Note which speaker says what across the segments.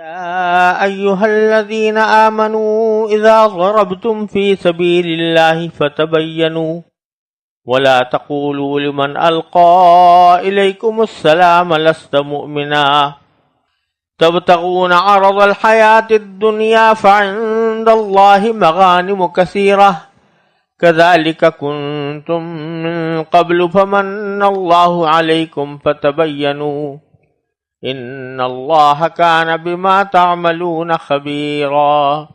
Speaker 1: يا أيها الذين آمنوا إذا ضربتم في سبيل الله فتبينوا ولا تقولوا لمن ألقى إليكم السلام لست مؤمنا تبتغون عرض الحياة الدنيا فعند الله مغانم كثيرة كذلك كنتم من قبل فمن الله عليكم فتبينوا إن الله كان بما تعملون خبيرا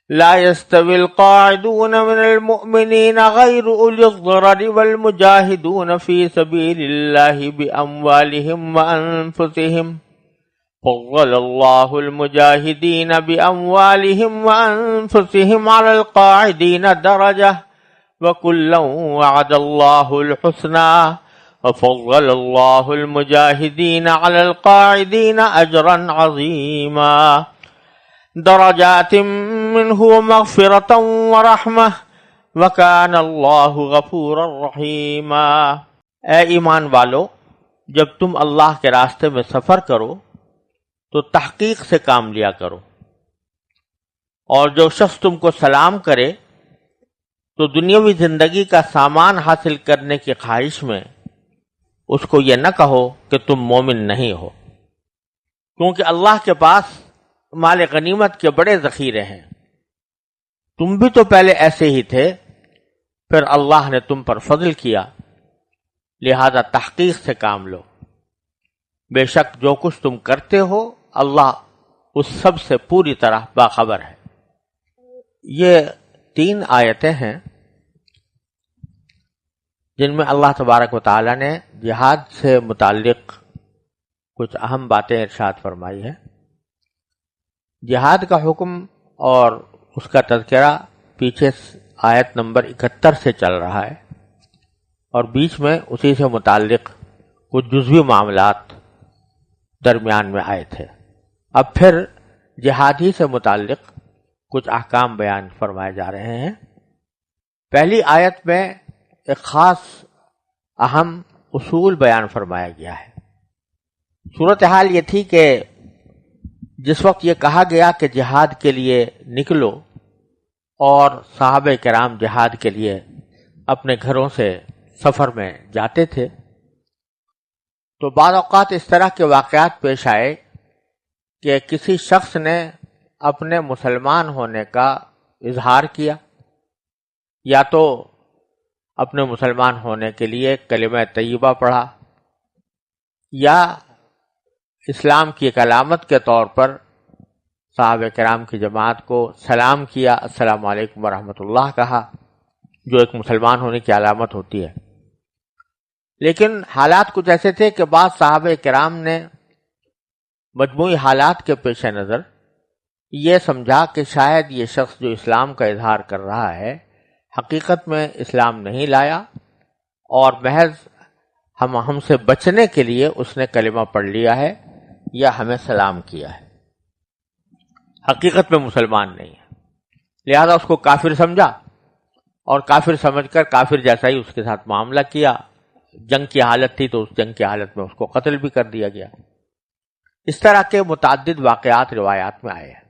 Speaker 1: لا يستوي القاعدون من المؤمنين غير أولي الضرر والمجاهدون في سبيل الله بأموالهم وأنفسهم فضل الله المجاهدين بأموالهم وأنفسهم على القاعدين درجة وكلا وعد الله الحسنى وفضل الله المجاهدين على القاعدين أجرا عظيما درجات منه ومغفرة ورحمة وكان الله غفورا رحيما۔ اے ایمان والو، جب تم اللہ کے راستے میں سفر کرو تو تحقیق سے کام لیا کرو، اور جو شخص تم کو سلام کرے تو دنیاوی زندگی کا سامان حاصل کرنے کی خواہش میں اس کو یہ نہ کہو کہ تم مومن نہیں ہو، کیونکہ اللہ کے پاس مال غنیمت کے بڑے ذخیرے ہیں۔ تم بھی تو پہلے ایسے ہی تھے، پھر اللہ نے تم پر فضل کیا، لہذا تحقیق سے کام لو۔ بے شک جو کچھ تم کرتے ہو اللہ اس سب سے پوری طرح باخبر ہے۔ یہ 3 آیتیں ہیں جن میں اللہ تبارک و تعالی نے جہاد سے متعلق کچھ اہم باتیں ارشاد فرمائی ہیں۔ جہاد کا حکم اور اس کا تذکرہ پیچھے آیت نمبر 71 سے چل رہا ہے، اور بیچ میں اسی سے متعلق کچھ جزوی معاملات درمیان میں آئے تھے۔ اب پھر جہاد ہی سے متعلق کچھ احکام بیان فرمائے جا رہے ہیں۔ پہلی آیت میں ایک خاص اہم اصول بیان فرمایا گیا ہے۔ صورتحال یہ تھی کہ جس وقت یہ کہا گیا کہ جہاد کے لیے نکلو، اور صحابہ کرام جہاد کے لیے اپنے گھروں سے سفر میں جاتے تھے، تو بعض اوقات اس طرح کے واقعات پیش آئے کہ کسی شخص نے اپنے مسلمان ہونے کا اظہار کیا، یا تو اپنے مسلمان ہونے کے لیے کلمہ طیبہ پڑھا، یا اسلام کی ایک علامت کے طور پر صحابہ کرام کی جماعت کو سلام کیا، السلام علیکم ورحمۃ اللہ کہا، جو ایک مسلمان ہونے کی علامت ہوتی ہے۔ لیکن حالات کچھ ایسے تھے کہ بعض صحابہ کرام نے مجموعی حالات کے پیش نظر یہ سمجھا کہ شاید یہ شخص جو اسلام کا اظہار کر رہا ہے حقیقت میں اسلام نہیں لایا، اور محض ہم سے بچنے کے لیے اس نے کلمہ پڑھ لیا ہے یا ہمیں سلام کیا ہے، حقیقت میں مسلمان نہیں ہے۔ لہذا اس کو کافر سمجھا، اور کافر سمجھ کر کافر جیسا ہی اس کے ساتھ معاملہ کیا۔ جنگ کی حالت تھی تو اس جنگ کی حالت میں اس کو قتل بھی کر دیا گیا۔ اس طرح کے متعدد واقعات روایات میں آئے ہیں۔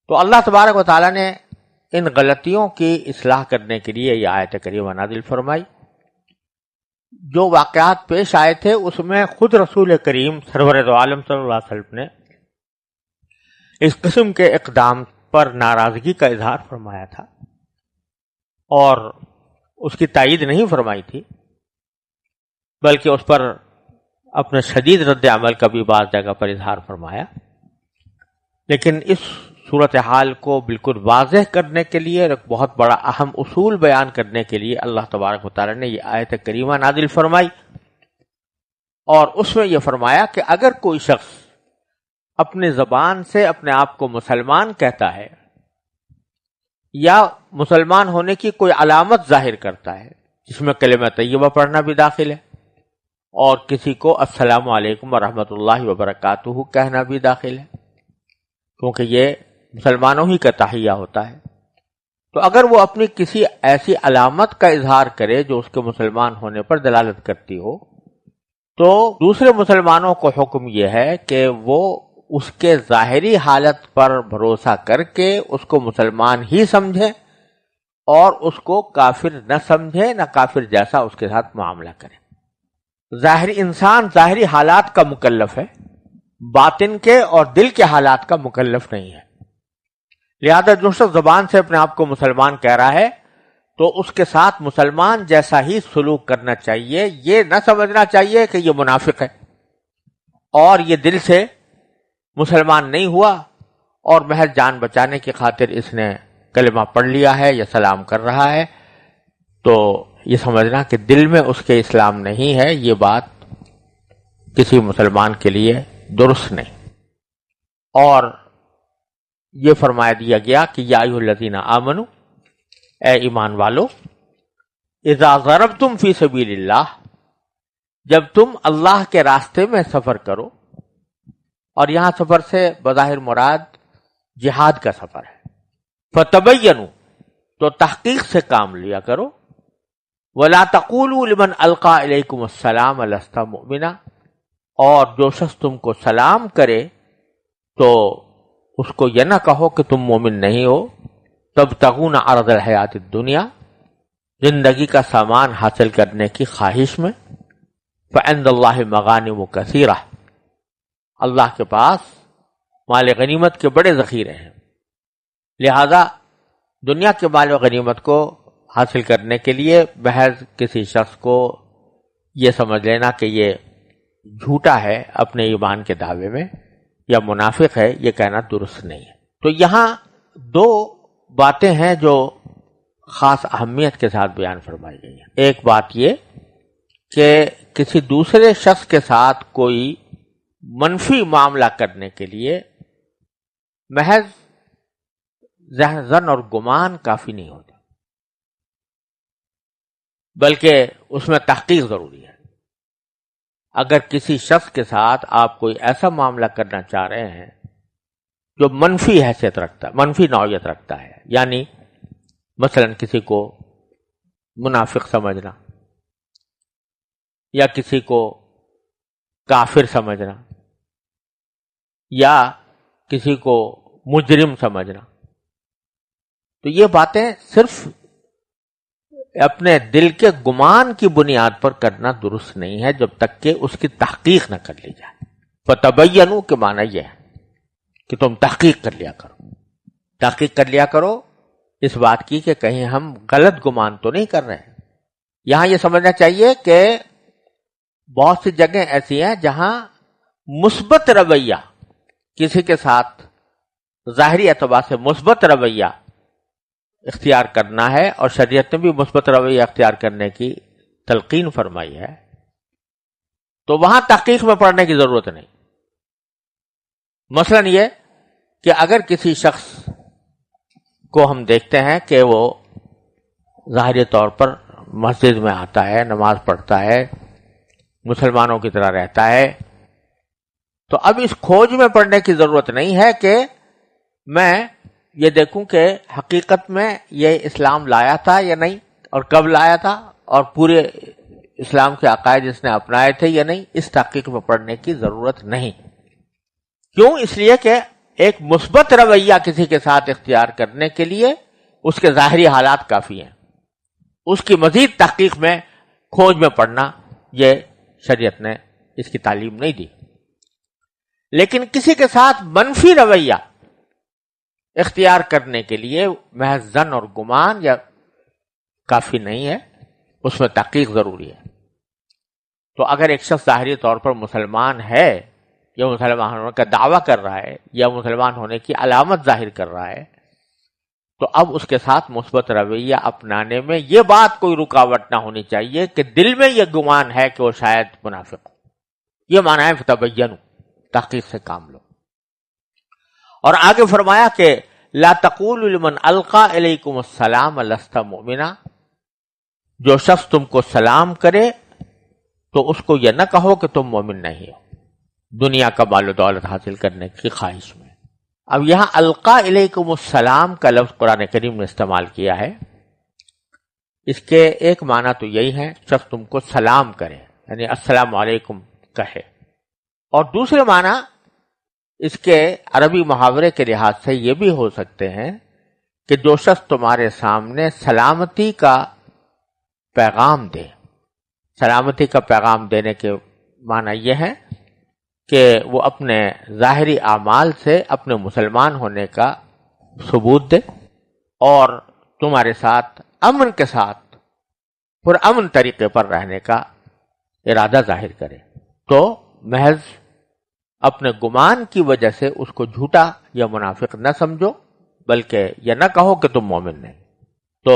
Speaker 1: تو اللہ تبارک و تعالیٰ نے ان غلطیوں کی اصلاح کرنے کے لیے یہ آیت کریمہ نازل فرمائی۔ جو واقعات پیش آئے تھے اس میں خود رسول کریم سرور دو عالم صلی اللہ علیہ وسلم نے اس قسم کے اقدام پر ناراضگی کا اظہار فرمایا تھا، اور اس کی تائید نہیں فرمائی تھی، بلکہ اس پر اپنے شدید رد عمل کا بھی بعض جگہ پر اظہار فرمایا۔ لیکن اس صورتحال کو بالکل واضح کرنے کے لیے، ایک بہت بڑا اہم اصول بیان کرنے کے لیے اللہ تبارک و تعالی نے یہ آیت کریمہ نازل فرمائی، اور اس میں یہ فرمایا کہ اگر کوئی شخص اپنے زبان سے اپنے آپ کو مسلمان کہتا ہے، یا مسلمان ہونے کی کوئی علامت ظاہر کرتا ہے جس میں کلمہ طیبہ پڑھنا بھی داخل ہے، اور کسی کو السلام علیکم ورحمۃ اللہ وبرکاتہ کہنا بھی داخل ہے، کیونکہ یہ مسلمانوں ہی کا تحیہ ہوتا ہے، تو اگر وہ اپنی کسی ایسی علامت کا اظہار کرے جو اس کے مسلمان ہونے پر دلالت کرتی ہو، تو دوسرے مسلمانوں کو حکم یہ ہے کہ وہ اس کے ظاہری حالت پر بھروسہ کر کے اس کو مسلمان ہی سمجھے اور اس کو کافر نہ سمجھے، نہ کافر جیسا اس کے ساتھ معاملہ کرے۔ ظاہری انسان ظاہری حالات کا مکلف ہے، باطن کے اور دل کے حالات کا مکلف نہیں ہے۔ لہذا جو شخص زبان سے اپنے آپ کو مسلمان کہہ رہا ہے تو اس کے ساتھ مسلمان جیسا ہی سلوک کرنا چاہیے، یہ نہ سمجھنا چاہیے کہ یہ منافق ہے اور یہ دل سے مسلمان نہیں ہوا اور محض جان بچانے کی خاطر اس نے کلمہ پڑھ لیا ہے یا سلام کر رہا ہے، تو یہ سمجھنا کہ دل میں اس کے اسلام نہیں ہے، یہ بات کسی مسلمان کے لیے درست نہیں۔ اور یہ فرمایا دیا گیا کہ یا ایھا الذین آمنو، اے ایمان والو، اذا ضربتم فی سبیل اللہ، جب تم اللہ کے راستے میں سفر کرو، اور یہاں سفر سے بظاہر مراد جہاد کا سفر ہے، فتبینوا، تو تحقیق سے کام لیا کرو، ولا تقولوا لمن القى الیکم السلام لست مؤمنا، اور جو شخص تم کو سلام کرے تو اس کو یہ نہ کہو کہ تم مومن نہیں ہو، تبتغون عرض الحیات الدنیا، زندگی کا سامان حاصل کرنے کی خواہش میں، فعند اللہ مغانم کثیرہ، اللہ کے پاس مال غنیمت کے بڑے ذخیرے ہیں، لہذا دنیا کے مال و غنیمت کو حاصل کرنے کے لیے محض کسی شخص کو یہ سمجھ لینا کہ یہ جھوٹا ہے اپنے ایمان کے دعوے میں یا منافق ہے، یہ کہنا درست نہیں ہے۔ تو یہاں دو باتیں ہیں جو خاص اہمیت کے ساتھ بیان فرمائی گئی ہیں۔ ایک بات یہ کہ کسی دوسرے شخص کے ساتھ کوئی منفی معاملہ کرنے کے لیے محض ظن اور گمان کافی نہیں ہوتا، بلکہ اس میں تحقیق ضروری ہے۔ اگر کسی شخص کے ساتھ آپ کوئی ایسا معاملہ کرنا چاہ رہے ہیں جو منفی حیثیت رکھتا ہے، منفی نوعیت رکھتا ہے، یعنی مثلا کسی کو منافق سمجھنا یا کسی کو کافر سمجھنا یا کسی کو مجرم سمجھنا، تو یہ باتیں صرف اپنے دل کے گمان کی بنیاد پر کرنا درست نہیں ہے جب تک کہ اس کی تحقیق نہ کر لی جائے۔ فتبینوا کے معنی یہ ہے کہ تم تحقیق کر لیا کرو، تحقیق کر لیا کرو اس بات کی کہ کہیں ہم غلط گمان تو نہیں کر رہے ہیں۔ یہاں یہ سمجھنا چاہیے کہ بہت سی جگہیں ایسی ہیں جہاں مثبت رویہ کسی کے ساتھ ظاہری اعتبار سے مثبت رویہ اختیار کرنا ہے، اور شریعت نے بھی مثبت رویہ اختیار کرنے کی تلقین فرمائی ہے، تو وہاں تحقیق میں پڑنے کی ضرورت نہیں۔ مثلا یہ کہ اگر کسی شخص کو ہم دیکھتے ہیں کہ وہ ظاہری طور پر مسجد میں آتا ہے، نماز پڑھتا ہے، مسلمانوں کی طرح رہتا ہے، تو اب اس کھوج میں پڑنے کی ضرورت نہیں ہے کہ میں یہ دیکھوں کہ حقیقت میں یہ اسلام لایا تھا یا نہیں، اور کب لایا تھا، اور پورے اسلام کے عقائد اس نے اپنائے تھے یا نہیں۔ اس تحقیق میں پڑنے کی ضرورت نہیں۔ کیوں؟ اس لیے کہ ایک مثبت رویہ کسی کے ساتھ اختیار کرنے کے لیے اس کے ظاہری حالات کافی ہیں، اس کی مزید تحقیق میں کھوج میں پڑنا یہ شریعت نے اس کی تعلیم نہیں دی۔ لیکن کسی کے ساتھ منفی رویہ اختیار کرنے کے لیے محض ظن اور گمان یا کافی نہیں ہے، اس میں تحقیق ضروری ہے۔ تو اگر ایک شخص ظاہری طور پر مسلمان ہے یا مسلمان ہونے کا دعویٰ کر رہا ہے یا مسلمان ہونے کی علامت ظاہر کر رہا ہے، تو اب اس کے ساتھ مثبت رویہ اپنانے میں یہ بات کوئی رکاوٹ نہ ہونی چاہیے کہ دل میں یہ گمان ہے کہ وہ شاید منافق ہو۔ یہ معنی ہے فتبینوا، تحقیق سے کام لو۔ اور آگے فرمایا کہ لا تقولوا لمن القى الیکم السلام لست مؤمنا، جو شخص تم کو سلام کرے تو اس کو یہ نہ کہو کہ تم مومن نہیں ہو، دنیا کا مال و دولت حاصل کرنے کی خواہش میں۔ اب یہاں القى الیکم السلام کا لفظ قرآن کریم نے استعمال کیا ہے، اس کے ایک معنی تو یہی ہے شخص تم کو سلام کرے، یعنی السلام علیکم کہے، اور دوسرے معنی اس کے عربی محاورے کے لحاظ سے یہ بھی ہو سکتے ہیں کہ جو شخص تمہارے سامنے سلامتی کا پیغام دے. سلامتی کا پیغام دینے کے معنی یہ ہے کہ وہ اپنے ظاہری اعمال سے اپنے مسلمان ہونے کا ثبوت دے اور تمہارے ساتھ امن کے ساتھ پرامن طریقے پر رہنے کا ارادہ ظاہر کرے. تو محض اپنے گمان کی وجہ سے اس کو جھوٹا یا منافق نہ سمجھو، بلکہ یہ نہ کہو کہ تم مومن نہیں. تو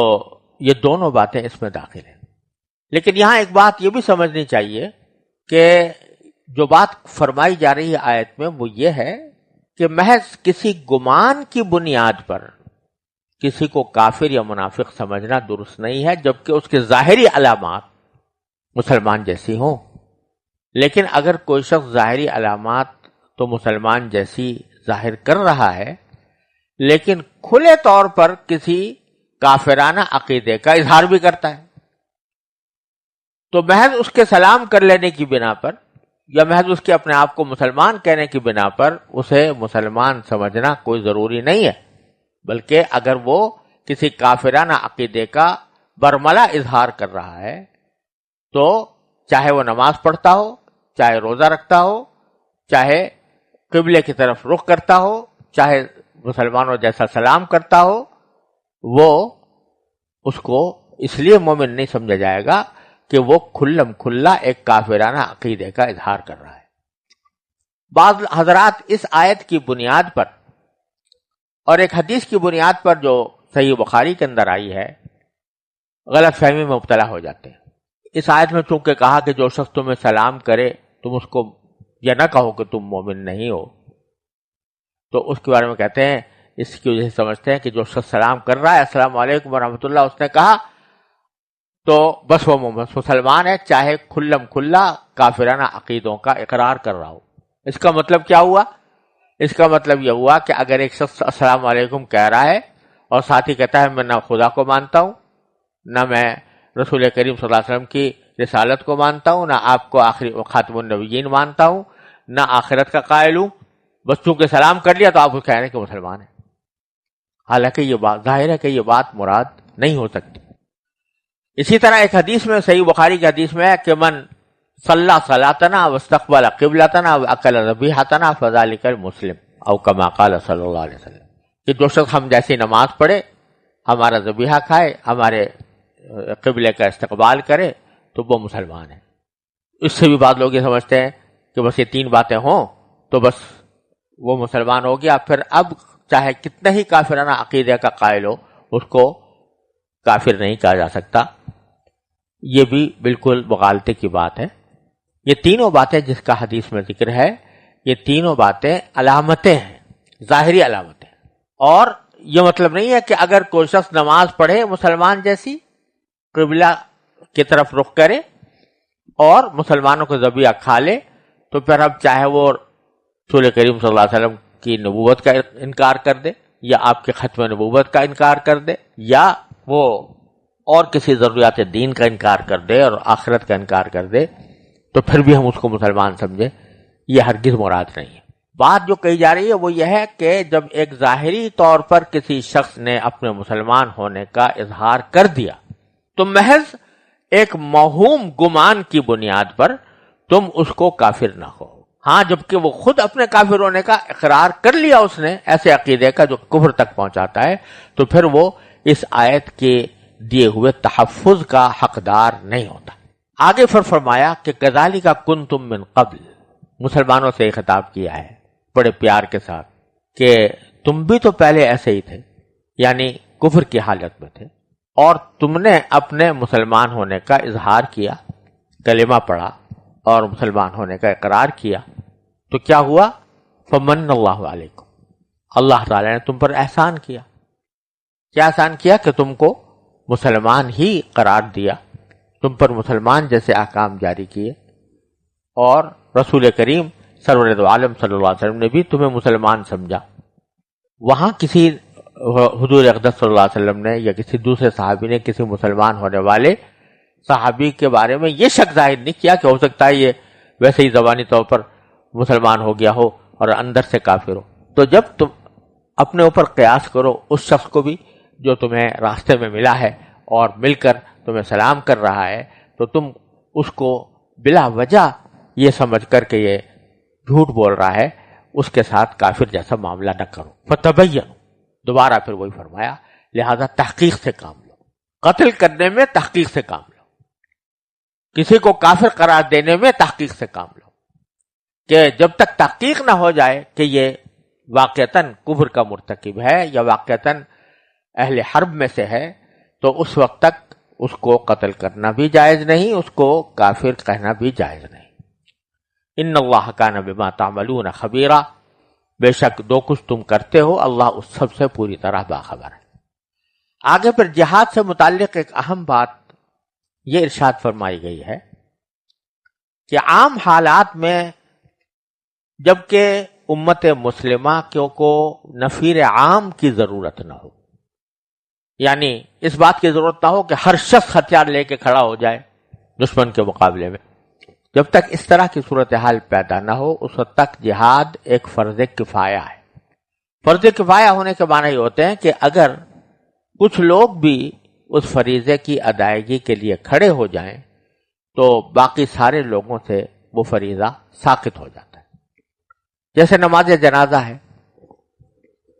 Speaker 1: یہ دونوں باتیں اس میں داخل ہیں. لیکن یہاں ایک بات یہ بھی سمجھنی چاہیے کہ جو بات فرمائی جا رہی ہے آیت میں وہ یہ ہے کہ محض کسی گمان کی بنیاد پر کسی کو کافر یا منافق سمجھنا درست نہیں ہے، جبکہ اس کے ظاہری علامات مسلمان جیسی ہوں. لیکن اگر کوئی شخص ظاہری علامات تو مسلمان جیسی ظاہر کر رہا ہے لیکن کھلے طور پر کسی کافرانہ عقیدے کا اظہار بھی کرتا ہے، تو محض اس کے سلام کر لینے کی بنا پر یا محض اس کے اپنے آپ کو مسلمان کہنے کی بنا پر اسے مسلمان سمجھنا کوئی ضروری نہیں ہے، بلکہ اگر وہ کسی کافرانہ عقیدے کا برملا اظہار کر رہا ہے تو چاہے وہ نماز پڑھتا ہو، چاہے روزہ رکھتا ہو، چاہے قبلے کی طرف رخ کرتا ہو، چاہے مسلمانوں جیسا سلام کرتا ہو، وہ اس کو اس لیے مومن نہیں سمجھا جائے گا کہ وہ کھلم کھلا ایک کافرانہ عقیدے کا اظہار کر رہا ہے. بعض حضرات اس آیت کی بنیاد پر اور ایک حدیث کی بنیاد پر جو صحیح بخاری کے اندر آئی ہے غلط فہمی میں مبتلا ہو جاتے ہیں. اس آیت میں چونکہ کہا کہ جو شخص تمہیں سلام کرے تم اس کو یہ نہ کہو کہ تم مومن نہیں ہو، تو اس کے بارے میں کہتے ہیں اس کی وجہ سے سمجھتے ہیں کہ جو شخص سلام کر رہا ہے السلام علیکم ورحمۃ اللہ اس نے کہا تو بس وہ مسلمان ہے، چاہے کھلم کھلا کافرانہ عقیدوں کا اقرار کر رہا ہو. اس کا مطلب کیا ہوا؟ اس کا مطلب یہ ہوا کہ اگر ایک شخص السلام علیکم کہہ رہا ہے اور ساتھ ہی کہتا ہے میں نہ خدا کو مانتا ہوں، نہ میں رسول کریم صلی اللہ علیہ وسلم کی رسالت کو مانتا ہوں، نہ آپ کو آخری خاتم النبیین مانتا ہوں، نہ آخرت کا قائل ہوں، بس چونکہ سلام کر لیا تو آپ کو کہہ رہے ہیں کہ مسلمان ہیں، حالانکہ یہ بات ظاہر ہے کہ یہ بات مراد نہیں ہو سکتی. اسی طرح ایک حدیث میں صحیح بخاری کی حدیث میں ہے کہ من صلی صلاتنا واستقبل قبلتنا واکل ذبیحتنا فذلک المسلم او کما قال صلی اللہ علیہ وسلم، کہ جو شخص ہم جیسی نماز پڑھے، ہمارا ذبیحہ کھائے، ہمارے قبلے کا استقبال کرے تو وہ مسلمان ہے. اس سے بھی بعض لوگ یہ سمجھتے ہیں کہ بس یہ تین باتیں ہوں تو بس وہ مسلمان ہو گیا، پھر اب چاہے کتنا ہی کافرانہ عقیدے کا قائل ہو اس کو کافر نہیں کہا جا سکتا. یہ بھی بالکل مغالطے کی بات ہے. یہ تینوں باتیں جس کا حدیث میں ذکر ہے یہ تینوں باتیں علامتیں ہیں، ظاہری علامتیں، اور یہ مطلب نہیں ہے کہ اگر کوئی شخص نماز پڑھے مسلمان جیسی، قبلہ کی طرف رخ کرے اور مسلمانوں کو ذبیحہ کھا لے تو پھر اب چاہے وہ رسول کریم صلی اللہ علیہ وسلم کی نبوت کا انکار کر دے یا آپ کے ختم نبوت کا انکار کر دے یا وہ اور کسی ضروریات دین کا انکار کر دے اور آخرت کا انکار کر دے تو پھر بھی ہم اس کو مسلمان سمجھیں، یہ ہرگز مراد نہیں ہے. بات جو کہی جا رہی ہے وہ یہ ہے کہ جب ایک ظاہری طور پر کسی شخص نے اپنے مسلمان ہونے کا اظہار کر دیا تو محض ایک موہوم گمان کی بنیاد پر تم اس کو کافر نہ ہو. ہاں جبکہ وہ خود اپنے کافر ہونے کا اقرار کر لیا اس نے ایسے عقیدے کا جو کفر تک پہنچاتا ہے تو پھر وہ اس آیت کے دیے ہوئے تحفظ کا حقدار نہیں ہوتا. آگے پھر فرمایا کہ کذالک کنتم من قبل، مسلمانوں سے خطاب کیا ہے بڑے پیار کے ساتھ کہ تم بھی تو پہلے ایسے ہی تھے، یعنی کفر کی حالت میں تھے اور تم نے اپنے مسلمان ہونے کا اظہار کیا، کلمہ پڑھا اور مسلمان ہونے کا اقرار کیا تو کیا ہوا؟ فمن اللہ علیکم، اللہ تعالی نے تم پر احسان کیا. کیا احسان کیا؟ کہ تم کو مسلمان ہی قرار دیا، تم پر مسلمان جیسے احکام جاری کیے اور رسول کریم سرور دو عالم صلی اللہ علیہ وسلم نے بھی تمہیں مسلمان سمجھا. وہاں کسی حضور اقدس صلی اللہ علیہ وسلم نے یا کسی دوسرے صحابی نے کسی مسلمان ہونے والے صحابی کے بارے میں یہ شک ظاہر نہیں کیا کہ ہو سکتا ہے یہ ویسے ہی زبانی طور پر مسلمان ہو گیا ہو اور اندر سے کافر ہو. تو جب تم اپنے اوپر قیاس کرو اس شخص کو بھی جو تمہیں راستے میں ملا ہے اور مل کر تمہیں سلام کر رہا ہے، تو تم اس کو بلا وجہ یہ سمجھ کر کہ یہ جھوٹ بول رہا ہے اس کے ساتھ کافر جیسا معاملہ نہ کرو. فتبین، دوبارہ پھر وہی فرمایا، لہذا تحقیق سے کام لو. قتل کرنے میں تحقیق سے کام لو، کسی کو کافر قرار دینے میں تحقیق سے کام لو، کہ جب تک تحقیق نہ ہو جائے کہ یہ واقعتاً کفر کا مرتکب ہے یا واقعتاً اہل حرب میں سے ہے، تو اس وقت تک اس کو قتل کرنا بھی جائز نہیں، اس کو کافر کہنا بھی جائز نہیں. ان اللہ کان بما تعملون خبیرا، بے شک جو کچھ تم کرتے ہو اللہ اس سب سے پوری طرح باخبر ہے. آگے پھر جہاد سے متعلق ایک اہم بات یہ ارشاد فرمائی گئی ہے کہ عام حالات میں جبکہ امت مسلمہ کو نفیر عام کی ضرورت نہ ہو، یعنی اس بات کی ضرورت نہ ہو کہ ہر شخص ہتھیار لے کے کھڑا ہو جائے دشمن کے مقابلے میں، جب تک اس طرح کی صورتحال پیدا نہ ہو اس وقت تک جہاد ایک فرض کفایہ ہے. فرض کفایہ ہونے کے معنی یہ ہوتے ہیں کہ اگر کچھ لوگ بھی اس فریضے کی ادائیگی کے لیے کھڑے ہو جائیں تو باقی سارے لوگوں سے وہ فریضہ ساقط ہو جاتا ہے. جیسے نماز جنازہ ہے،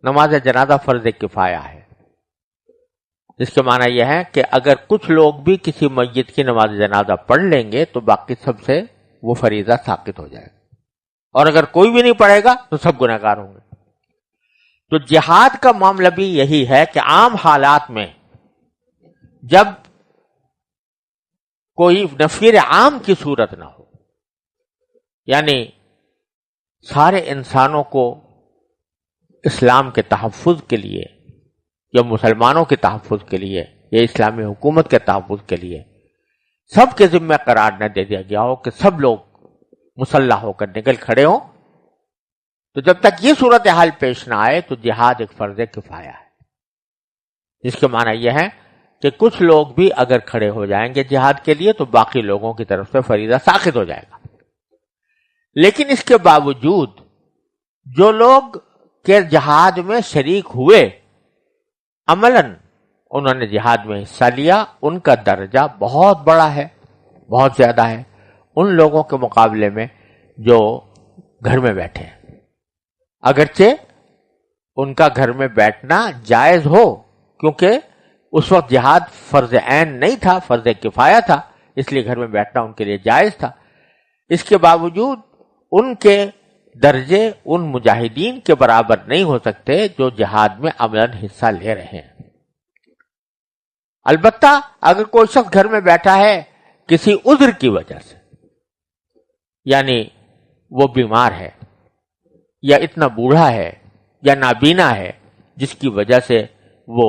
Speaker 1: نماز جنازہ فرض کفایہ ہے، جس کے معنی یہ ہے کہ اگر کچھ لوگ بھی کسی میت کی نماز جنازہ پڑھ لیں گے تو باقی سب سے وہ فریضہ ساقط ہو جائے گا، اور اگر کوئی بھی نہیں پڑھے گا تو سب گنہگار ہوں گے. تو جہاد کا معاملہ بھی یہی ہے کہ عام حالات میں جب کوئی نفیر عام کی صورت نہ ہو، یعنی سارے انسانوں کو اسلام کے تحفظ کے لیے یا مسلمانوں کے تحفظ کے لیے یا اسلامی حکومت کے تحفظ کے لیے سب کے ذمہ قرار نہ دے دیا گیا ہو کہ سب لوگ مسلح ہو کر نکل کھڑے ہوں، تو جب تک یہ صورتحال پیش نہ آئے تو جہاد ایک فرض کفایہ ہے. جس کے معنی یہ ہے کہ کچھ لوگ بھی اگر کھڑے ہو جائیں گے جہاد کے لیے تو باقی لوگوں کی طرف سے فریضہ ساقط ہو جائے گا. لیکن اس کے باوجود جو لوگ کہ جہاد میں شریک ہوئے، عملاً انہوں نے جہاد میں حصہ لیا، ان کا درجہ بہت بڑا ہے، بہت زیادہ ہے ان لوگوں کے مقابلے میں جو گھر میں بیٹھے ہیں. اگرچہ ان کا گھر میں بیٹھنا جائز ہو، کیونکہ اس وقت جہاد فرض عین نہیں تھا، فرض کفایہ تھا، اس لیے گھر میں بیٹھنا ان کے لیے جائز تھا. اس کے باوجود ان کے درجے ان مجاہدین کے برابر نہیں ہو سکتے جو جہاد میں عملاً حصہ لے رہے ہیں. البتہ اگر کوئی شخص گھر میں بیٹھا ہے کسی عذر کی وجہ سے، یعنی وہ بیمار ہے یا اتنا بوڑھا ہے یا نابینا ہے جس کی وجہ سے وہ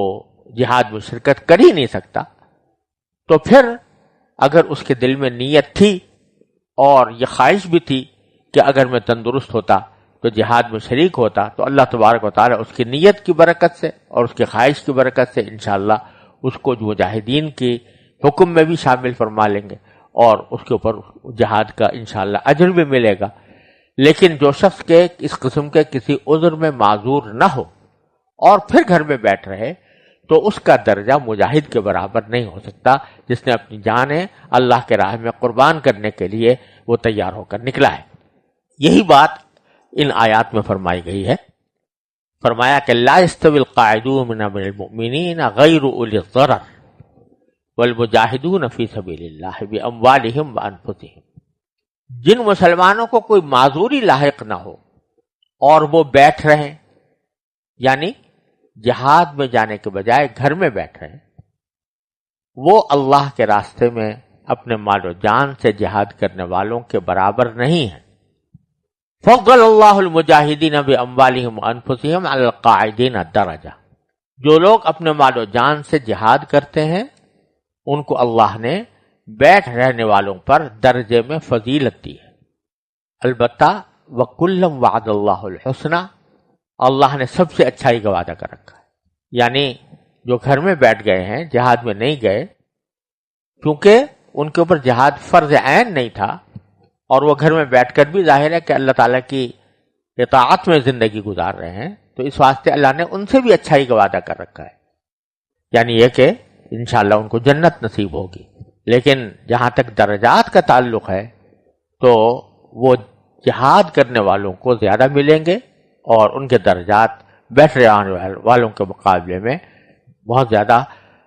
Speaker 1: جہاد میں شرکت کر ہی نہیں سکتا، تو پھر اگر اس کے دل میں نیت تھی اور یہ خواہش بھی تھی کہ اگر میں تندرست ہوتا تو جہاد میں شریک ہوتا، تو اللہ تبارک و تعالی اس کی نیت کی برکت سے اور اس کی خواہش کی برکت سے انشاءاللہ اس کو جو مجاہدین کی حکم میں بھی شامل فرما لیں گے اور اس کے اوپر جہاد کا انشاءاللہ اجر بھی ملے گا. لیکن جو شخص کے اس قسم کے کسی عذر میں معذور نہ ہو اور پھر گھر میں بیٹھ رہے تو اس کا درجہ مجاہد کے برابر نہیں ہو سکتا جس نے اپنی جانیں اللہ کے راہ میں قربان کرنے کے لیے وہ تیار ہو کر نکلا ہے. یہی بات ان آیات میں فرمائی گئی ہے. فرمایا کہ لا يستوي القاعدون من المؤمنین غیر اولی الضرر والمجاہدون فی سبیل اللہ باموالہم وانفسہم. جن مسلمانوں کو کوئی معذوری لاحق نہ ہو اور وہ بیٹھ رہے، یعنی جہاد میں جانے کے بجائے گھر میں بیٹھ رہے، وہ اللہ کے راستے میں اپنے مال و جان سے جہاد کرنے والوں کے برابر نہیں ہیں. فضل اللہ المجاہدین باموالہم وانفسہم علی القاعدین درجہ. جو لوگ اپنے مال و جان سے جہاد کرتے ہیں ان کو اللہ نے بیٹھ رہنے والوں پر درجے میں فضیلت دی ہے. البتہ وَكُلًّا وَعَدَ اللَّهُ الْحُسْنَى، اللہ نے سب سے اچھائی کا وعدہ کر رکھا ہے. یعنی جو گھر میں بیٹھ گئے ہیں جہاد میں نہیں گئے، کیونکہ ان کے اوپر جہاد فرض عین نہیں تھا اور وہ گھر میں بیٹھ کر بھی ظاہر ہے کہ اللہ تعالیٰ کی اطاعت میں زندگی گزار رہے ہیں، تو اس واسطے اللہ نے ان سے بھی اچھائی کا وعدہ کر رکھا ہے، یعنی یہ کہ انشاءاللہ ان کو جنت نصیب ہوگی۔ لیکن جہاں تک درجات کا تعلق ہے تو وہ جہاد کرنے والوں کو زیادہ ملیں گے اور ان کے درجات بیٹھ رہنے والوں کے مقابلے میں بہت زیادہ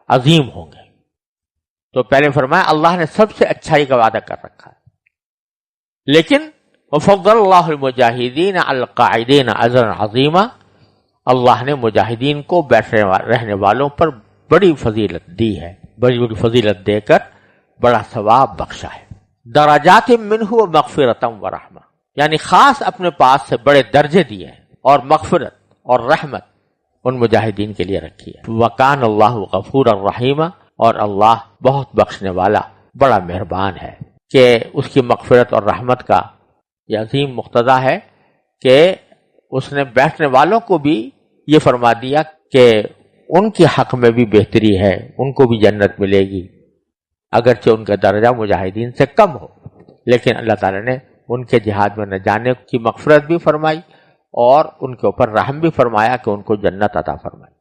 Speaker 1: عظیم ہوں گے۔ تو پہلے فرمایا اللہ نے سب سے اچھائی کا وعدہ کر رکھا ہے، لیکن وفضل اللہ المجاہدین علی القاعدین اجرا عظیما، اللہ نے مجاہدین کو بیٹھنے رہنے والوں پر بڑی فضیلت دی ہے، بڑی فضیلت دے کر بڑا ثواب بخشا ہے۔ درجات منہ ومغفرۃ ورحمہ، یعنی خاص اپنے پاس سے بڑے درجے دیے ہیں اور مغفرت اور رحمت ان مجاہدین کے لیے رکھی ہے۔ وکان اللہ غفور الرحیم، اور اللہ بہت بخشنے والا بڑا مہربان ہے، کہ اس کی مغفرت اور رحمت کا یہ عظیم مقتضا ہے کہ اس نے بیٹھنے والوں کو بھی یہ فرما دیا کہ ان کے حق میں بھی بہتری ہے، ان کو بھی جنت ملے گی، اگرچہ ان کا درجہ مجاہدین سے کم ہو، لیکن اللہ تعالی نے ان کے جہاد میں نہ جانے کی مغفرت بھی فرمائی اور ان کے اوپر رحم بھی فرمایا کہ ان کو جنت عطا فرمائی۔